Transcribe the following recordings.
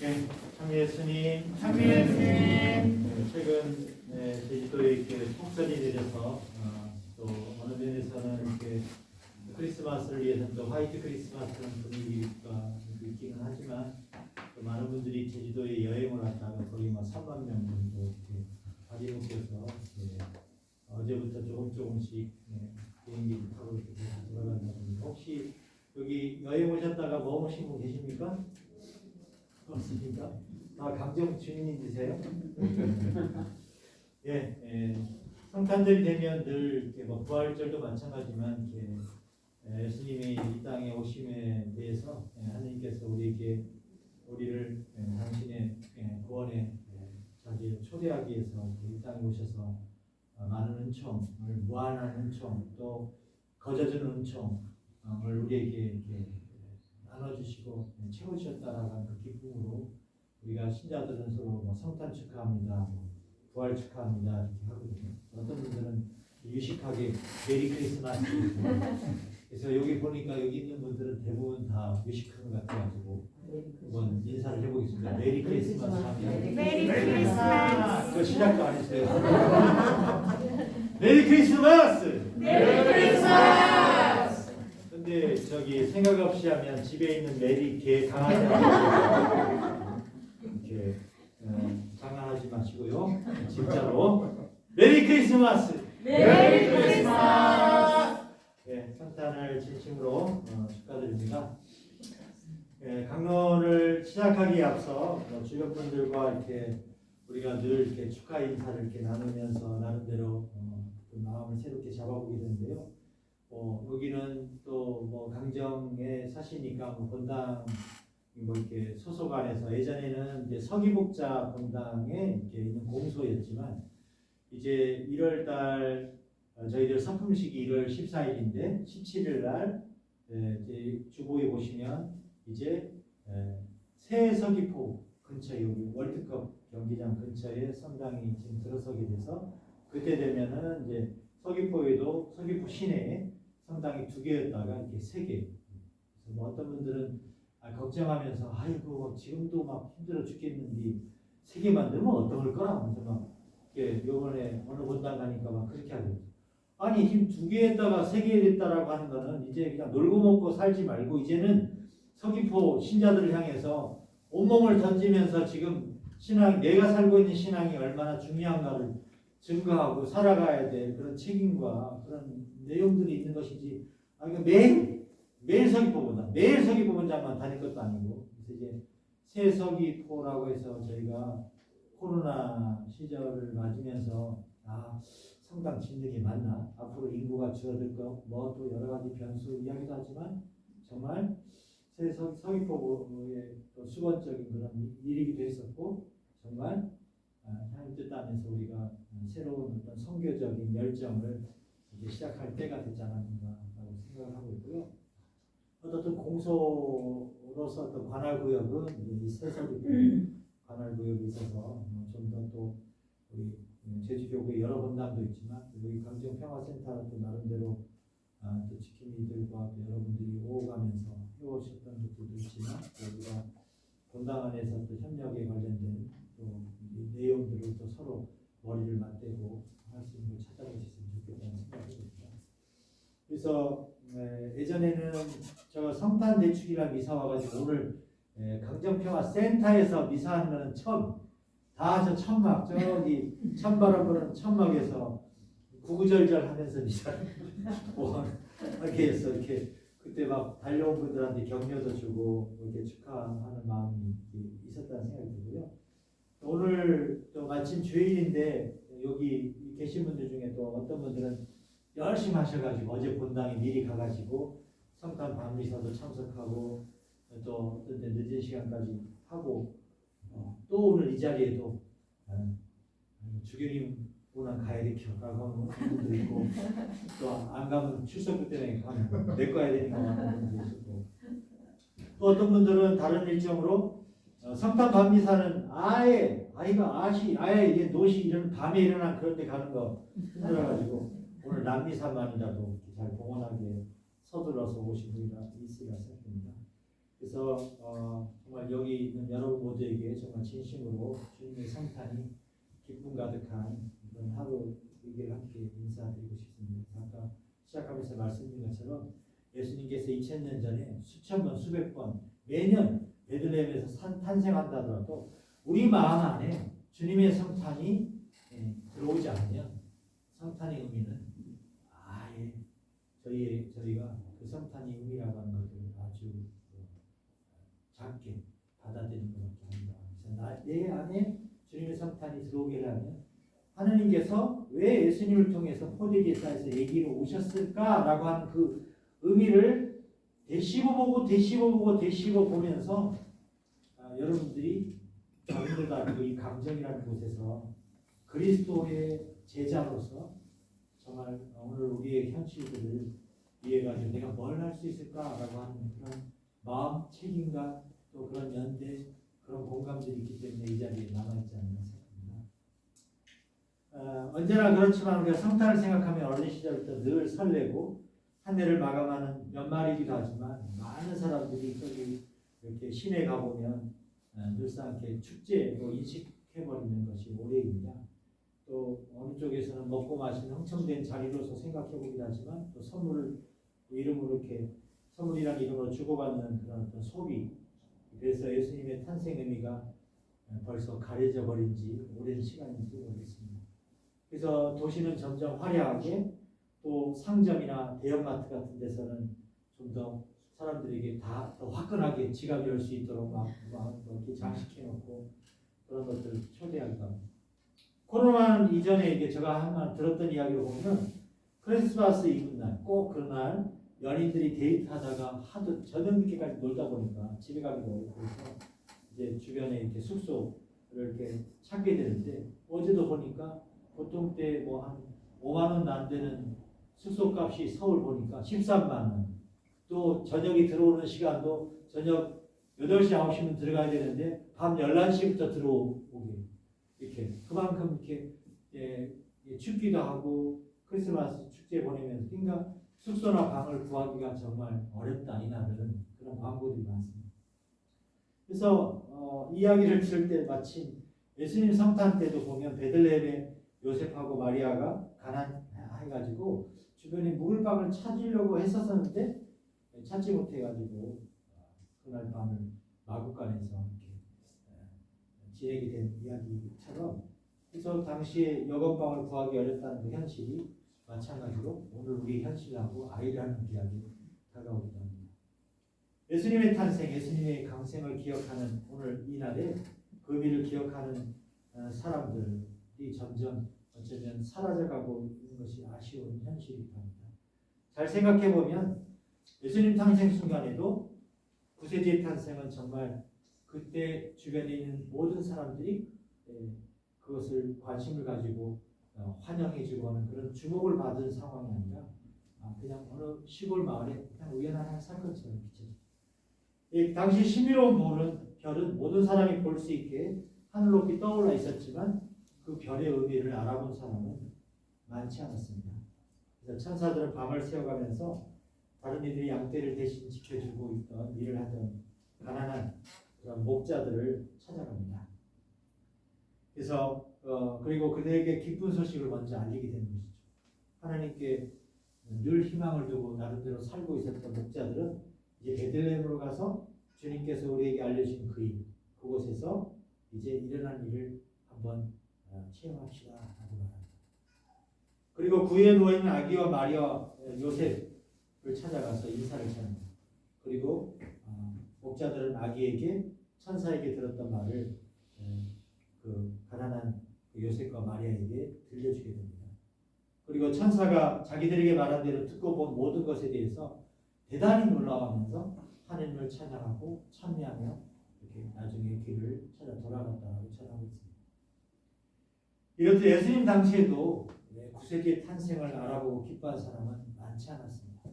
네, 참미애 스님, 최근 제주도에 이렇게 폭설이 내려서 또 어느 면에서는 이렇게 크리스마스를 위해서는 또 화이트 크리스마스 분위기가 있기는 하지만 또 많은 분들이 제주도에 여행을 왔다가 거의 3만 명 정도 이렇게 다리 묶여서 어제부터 조금씩 비행기를 타고 이렇게 돌아간다고 합니다. 혹시 여기 여행 오셨다가 머무신 분 계십니까? 없으십니까? 다 강정 주민이세요? 성탄절이 되면 늘 이렇게 부활절도 마찬가지만 예수님이 이 땅에 오심에 대해서 하나님께서 우리를 당신의 구원의 자리에 초대하기 위해서 이 땅에 오셔서 많은 은총을 무한한 은총 또 거저주는 은총을 우리에게 나눠주시고 채우셨다라는 그 기쁨으로 우리가 신자들은 서로 성탄 축하합니다, 부활 축하합니다 이렇게 하거든요. 어떤 분들은 유식하게 메리 크리스마스 그래서 여기 보니까 여기 있는 분들은 대부분 다 유식한 것 같아가지고 한번 인사를 해보겠습니다. 메리 크리스마스 하면 메리 크리스마스. 저 시작도 안 했어요. 메리 크리스마스. 메리 크리스마스. 근데 저기 생각 없이 하면 집에 있는 메리 개 강아지 이렇게 장난하지 마시고요. 진짜로 메리 크리스마스. 메리 크리스마스. 성탄을 진심으로 축하드립니다. 강론을 시작하기에 앞서 주변 분들과 이렇게 우리가 늘 이렇게 축하 인사를 이렇게 나누면서 나름대로 그 마음을 새롭게 잡아보게 되는데요. 여기는 또 강정에 사시니까 본당 이렇게 소속 안에서 예전에는 이제 서기복자 본당에 이렇게 있는 공소였지만 이제 1월달 저희들 선품식이 1월 14일인데 17일 날 이제 주보에 보시면 이제 새 서귀포 근처 여기 월드컵 경기장 근처에 성당이 지금 들어서게 돼서 그때 되면은 이제 서귀포에도 서귀포 시내에 성당이 2개였다가 이렇게 3개. 그래서 어떤 분들은 걱정하면서 아이고 지금도 막 힘들어 죽겠는데 3개 만들면 어떨 거라 하면서 막 요번에 어느 본당 가니까 막 그렇게 하거든요. 아니 지금 2개에다가 3개 됐다라고 하는 거는 이제 그냥 놀고 먹고 살지 말고 이제는 서귀포 신자들을 향해서 온몸을 던지면서 지금 신앙 내가 살고 있는 신앙이 얼마나 중요한가를 증거하고 살아가야 될 그런 책임과 그런 내용들이 있는 것이지 그러니까 매일 서귀포 본당만 다닐 것도 아니고 그래서 이제 새 서귀포라고 해서 저희가 코로나 시절을 맞으면서 성당 짓는 게 맞나? 앞으로 인구가 줄어들 거, 또 여러 가지 변수 이야기도 하지만 정말 새 서귀포의 또 수건적인 그런 일이기도 했었고 정말 하나님 뜻 안에서 우리가 새로운 어떤 선교적인 열정을 이제 시작할 때가 되지 않았는가라고 생각을 하고 있고요. 어떤 공소로서 어떤 관할구역은 이 새 서귀포 관할구역이 있어서 좀 더 또 우리 제주교구에 여러 본당도 있지만 여기 강정평화센터 또 나름대로 또 지킴이들과 또 여러분들이 오가면서 해오셨던 것들도 있지만 우리가 본당 안에서 또 협력에 관련된 또 내용들을 또 서로 머리를 맞대고 할 수 있는 걸 찾아볼 수 있으면 좋겠다는 생각이 듭니다. 그래서 예전에는 저 성탄 대축이라 미사 와가지고 오늘 강정평화센터에서 미사하는 거는 처음 다 저 천막 저기 찬바람 부는 천막에서 구구절절 하면서 미사를 이렇게 해서 이렇게 그때 막 달려온 분들한테 격려도 주고 이렇게 축하하는 마음이 있었다는 생각이 들고요. 오늘 또 마침 주일인데 여기 계신 분들 중에 또 어떤 분들은 열심히 하셔가지고 어제 본당에 미리 가가지고 성탄 밤미사도 참석하고 또 어떤 때 늦은 시간까지 하고 또 오늘 이 자리에도 주교님 오늘 가야 되겠라고 하는 분도 있고 또 안 가면 출석부 때문에 가면 내 거야 되니까 하는 분도 있고 또 어떤 분들은 다른 일정으로 성탄 밤미사는 아예 이게 노시 이런 밤에 일어난 그런 데 가는 거 힘들어가지고 오늘 남미사만이라도 잘 봉헌하게 서둘러서 오신 분이 있으리라 생각합니다. 그래서 정말 정말 여기 있는 여러분 모두에게 정말 진심으로 주님의 성탄이 기쁨 가득한 이런 하루이길 함께 인사드리고 싶습니다. 아까 시작하면서 말씀드린 것처럼 예수님께서 2000년 전에 수천 번, 수백 번 매년 베들레헴에서 탄생한다 하더라도 우리 마음 안에 주님의 성탄이 들어오지 않으면 성탄의 의미는 아예 저희가 그 성탄의 의미라고 하는 것을 아주 작게 받아들이는 것밖에 아니다. 그래서 내 안에 주님의 성탄이 들어오게 하면 하나님께서 왜 예수님을 통해서 포도제사에서 얘기로 오셨을까라고 하는 그 의미를 되씹어보고 보면서 여러분들이 정도도 아니고 이 감정이라는 곳에서 그리스도의 제자로서 정말 오늘 우리의 현실들을 이해가지고 내가 뭘 할 수 있을까라고 하는 그런 마음 책임과 또 그런 연대 그런 공감들이 있기 때문에 이 자리에 남아있지 않나 생각합니다. 언제나 그렇지만 우리가 성탄을 생각하면 어린 시절부터 늘 설레고 한 해를 마감하는 연말이기도 하지만 많은 사람들이 저기 이렇게 시내 가보면 늘상 이렇게 축제로 인식해버리는 것이 올해입니다. 또 어느 쪽에서는 먹고 마시는 흥청된 자리로서 생각해보기도 하지만 또 선물을 이름으로 이렇게 선물이라는 이름으로 주고받는 그런 어떤 소비. 그래서 예수님의 탄생 의미가 벌써 가려져 버린 지 오랜 시간인지 모르겠습니다. 그래서 도시는 점점 화려하게 또 상점이나 대형마트 같은 데서는 좀 더 사람들에게 다 더 화끈하게 지갑 열 수 있도록 막 이렇게 장식해놓고 그런 것들을 초대하기도 합니다. 코로나 이전에 이게 제가 한번 들었던 이야기를 보면 크리스마스 이브날 꼭 그날 연인들이 데이트하다가 하도 저녁 늦게까지 놀다 보니까 집에 가기도 어렵고 그래서 이제 주변에 이렇게 숙소를 이렇게 찾게 되는데 어제도 보니까 보통 때 뭐 한 5만 원 안 되는 숙소값이 서울 보니까 13만 원. 또 저녁이 들어오는 시간도 저녁 8시 9시면 들어가야 되는데 밤 11시부터 들어오게 이렇게 그만큼 이렇게 춥기도 하고 크리스마스 축제 보내면서 그러니까 숙소나 방을 구하기가 정말 어렵다 이날은 그런 광고들이 많습니다. 그래서 이야기를 들을 때 마침 예수님 성탄 때도 보면 베들레헴에 요셉하고 마리아가 가난해가지고 주변에 묵을 방을 찾으려고 했었는데 찾지 못해가지고 그날 밤을 마구간에서 이렇게 지내게 된 이야기처럼 그래서 당시에 여건방을 구하기 어렵다는 그 현실이 마찬가지로 오늘 우리 현실하고 아이라는 이야기 다가오기도 합니다. 예수님의 탄생, 예수님의 강생을 기억하는 오늘 이 날에 그 의미를 기억하는 사람들이 점점 어쩌면 사라져가고 있는 것이 아쉬운 현실이기도 합니다. 잘 생각해 보면 예수님 탄생 순간에도 구세주의 탄생은 정말 그때 주변에 있는 모든 사람들이 그것을 관심을 가지고 환영해주고 하는 그런 주목을 받은 상황이 아니라 그냥 어느 시골 마을에 그냥 우연한 사건처럼 비춰집니다. 당시 신비로운 별은 모든 사람이 볼 수 있게 하늘 높이 떠올라 있었지만 그 별의 의미를 알아본 사람은 많지 않았습니다. 그래서 천사들은 밤을 새워가면서 다른 이들이 양떼를 대신 지켜주고 있던 일을 하던 가난한 그런 목자들을 찾아갑니다. 그래서 그리고 그들에게 기쁜 소식을 먼저 알리게 되는 것이죠. 하나님께 늘 희망을 두고 나름대로 살고 있었던 목자들은 이제 베들레헴으로 가서 주님께서 우리에게 알려주신 그 일, 그곳에서 이제 일어난 일을 한번 체험합시다 라고 말합니다. 그리고 구에 누워있는 아기와 마리아, 요셉을 찾아가서 인사를 전합니다. 그리고 목자들은 아기에게 천사에게 들었던 말을 그 가난한 요셉과 마리아에게 들려주게 됩니다. 그리고 천사가 자기들에게 말한 대로 듣고 본 모든 것에 대해서 대단히 놀라워하면서 하나님을 찬양하고 찬미하며 이렇게 나중에 길을 찾아 돌아갔다고 전하고 있습니다. 이렇듯 예수님 당시에도 구세주의 탄생을 알아보고 기뻐한 사람은 많지 않았습니다.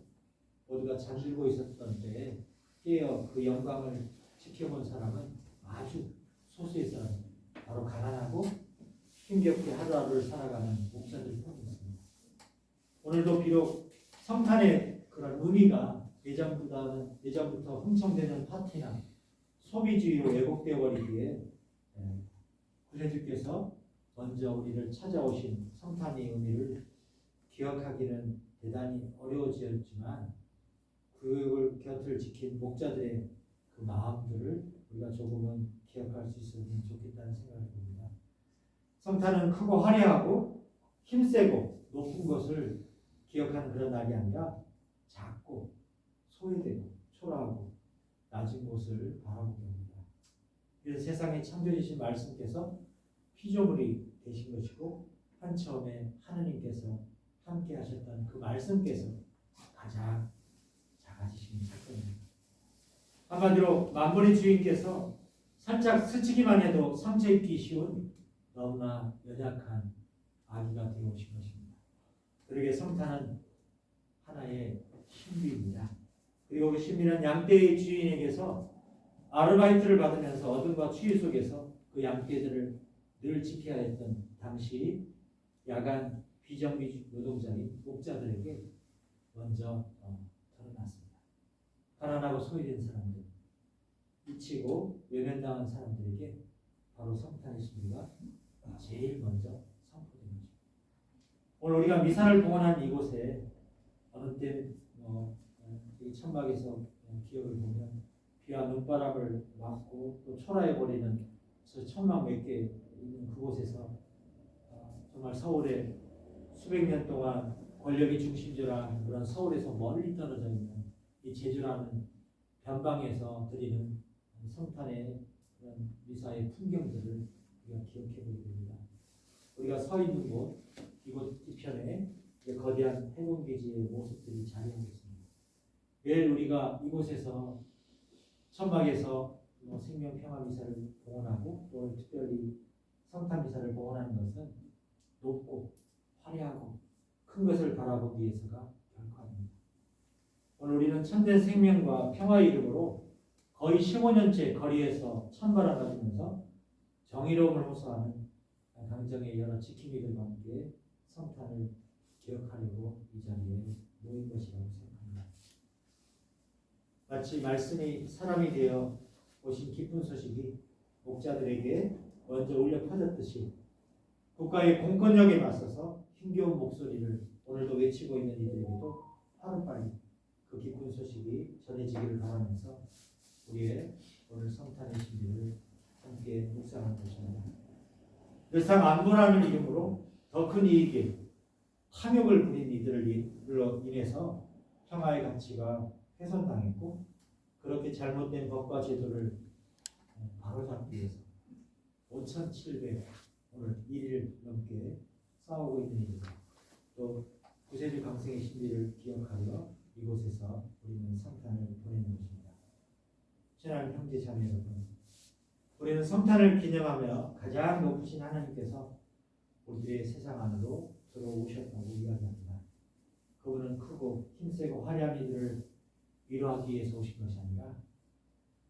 모두가 잠들고 있었던 때에 깨어 그 영광을 지켜본 사람은 아주 소수의 사람입니다. 바로 가난하고 힘겹게 하루하루를 살아가는 목자들 뿐이었습니다. 오늘도 비록 성탄의 그런 의미가 예전부터 흥청되는 파티나 소비주의로 왜곡되어 버리기에 구세주께서 먼저 우리를 찾아오신 성탄의 의미를 기억하기는 대단히 어려워지었지만 그 곁을 지킨 목자들의 그 마음들을 우리가 조금은 기억할 수 있으면 좋겠다는 생각을 봅니다. 성탄은 크고 화려하고 힘세고 높은 것을 기억하는 그런 날이 아니라 작고 소외되고 초라하고 낮은 곳을 바라보게 합니다. 그래서 세상에 창조주신 말씀께서 피조물이 되신 것이고 한처음에 하느님께서 함께 하셨던 그 말씀께서 가장 작아지신 사건입니다. 한마디로 만물의 주인께서 살짝 스치기만 해도 상처 입기 쉬운 너무나 연약한 아기가 되어 오신 것입니다. 그러게 성탄은 하나의 신비입니다. 그리고 그 신비는 양떼의 주인에게서 아르바이트를 받으면서 어둠과 추위 속에서 그 양떼들을 늘 지켜야 했던 당시 야간 비정규직 노동자인 목자들에게 먼저 드러났습니다. 가난하고 소외된 사람들, 잊히고 외면당한 사람들에게 바로 성탄의 신비가 제일 먼저 선포된 것입니다. 오늘 우리가 미사를 봉헌한 이곳에 어느 때 이 천막에서 기억을 보면 비와 눈바람을 맞고 또 초라해버리는 저 천막 몇 개 있는 그곳에서 정말 서울에 수백 년 동안 권력이 중심지라는 그런 서울에서 멀리 떨어져 있는 이 제주라는 변방에서 드리는 성탄의 그런 미사의 풍경들을 우리가 기억해 보게 됩니다. 우리가 서 있는 곳, 이곳 뒤편에 거대한 해군기지의 모습들이 자리하고 있습니다. 매일 우리가 이곳에서 천막에서 생명평화미사를 봉헌하고 또 특별히 성탄미사를 봉헌하는 것은 높고 화려하고 큰 것을 바라보기 위해서가 결코 아닙니다. 오늘 우리는 참된 생명과 평화의 이름으로 거의 15년째 거리에서 찬바람 맞으면서 정의로움을 호소하는 강정의 여러 지킴이들과 함께 성탄을 기억하려고 이 자리에 모인 것이라고 생각합니다. 마치 말씀이 사람이 되어 오신 기쁜 소식이 목자들에게 먼저 울려 퍼졌듯이 국가의 공권력에 맞서서 힘겨운 목소리를 오늘도 외치고 있는 이들에게도 하루빨리 그 기쁜 소식이 전해지기를 바라면서 우리의 오늘 성탄의 신비를 함께 묵상하는 것입니다. 늘상 안보라는 이름으로 더 큰 이익에 탐욕을 부린 이들로 인해서 평화의 가치가 훼손당했고 그렇게 잘못된 법과 제도를 바로잡기 위해서 5,700 오늘 1일 넘게 싸우고 있는 이들 또 구세주 강생의 신비를 기억하여 이곳에서 우리는 성탄을 보내는 것입니다. 친한 형제 자매 여러분, 우리는 성탄을 기념하며 가장 높으신 하나님께서 우리들의 세상 안으로 들어오셨다고 이야기합니다. 그분은 크고 힘세고 화려한 이들을 위로하기 위해서 오신 것이 아니라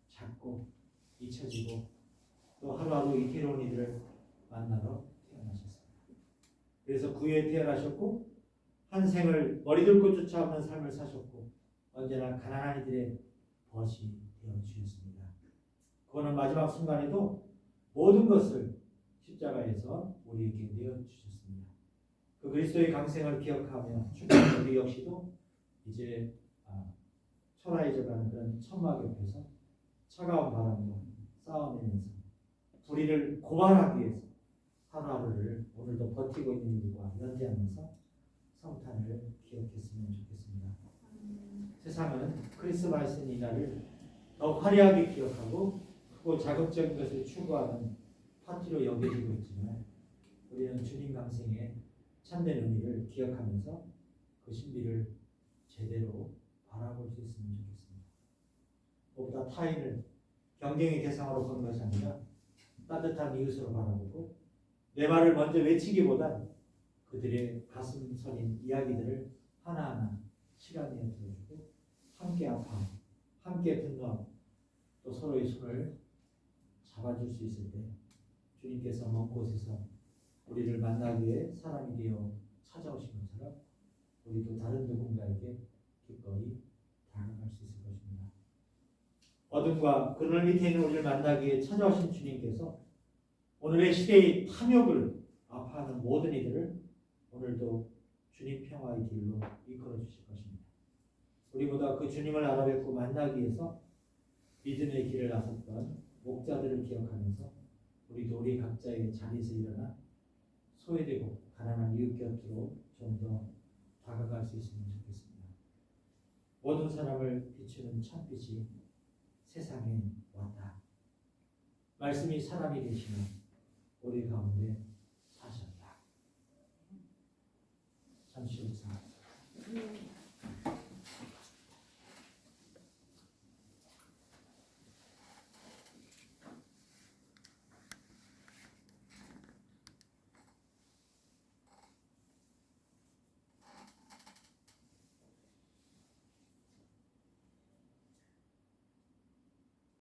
작고 잊혀지고 또 하루하루 위태로운 이들을 만나러 태어나셨습니다. 그래서 구유에 태어나셨고 한 생을 머리 들고 쫓아오는 삶을 사셨고 언제나 가난한 이들의 벗이 되어 주셨습니다. 그거는 마지막 순간에도 모든 것을 십자가에서 우리에게 내어주셨습니다. 그 그리스도의 강생을 기억하며 축복하는 우리 역시도 이제 초라해져가는 그런 천막 옆에서 차가운 바람과 싸워내면서 불의를 고발하기 위해서 하루하루를 오늘도 버티고 있는 일과 연대하면서 성탄을 기억했으면 좋겠습니다. 세상은 크리스마스 이날을 더 화려하게 기억하고 크고 자극적인 것을 추구하는 파티로 여겨지고 있지만 우리는 주님 강생의 참된 의미를 기억하면서 그 신비를 제대로 바라볼 수 있으면 좋겠습니다. 무엇보다 타인을 경쟁의 대상으로 보는 것이 아니라 따뜻한 이웃으로 바라보고 내 말을 먼저 외치기보단 그들의 가슴 서린 이야기들을 하나하나 시간 내어 들어주고 함께 아파하고 함께 분노하고 또 서로의 손을 잡아줄 수 있을 때 주님께서 먼 곳에서 우리를 만나기 위해 사람이 되어 찾아오신 것처럼 우리도 다른 누군가에게 기꺼이 다가갈 수 있을 것입니다. 어둠과 그늘 밑에 있는 우리를 만나기 위해 찾아오신 주님께서 오늘의 시대의 탐욕을 아파하는 모든 이들을 오늘도 주님 평화의 길로 이끌어 주실 것입니다. 우리보다 그 주님을 알아뵙고 만나기 위해서 믿음의 길을 나섰던 목자들을 기억하면서 우리도 우리 각자의 자리에서 일어나 소외되고 가난한 이웃 곁으로 좀 더 다가갈 수 있으면 좋겠습니다. 모든 사람을 비추는 참빛이 세상에 왔다. 말씀이 사람이 되시면 우리 가운데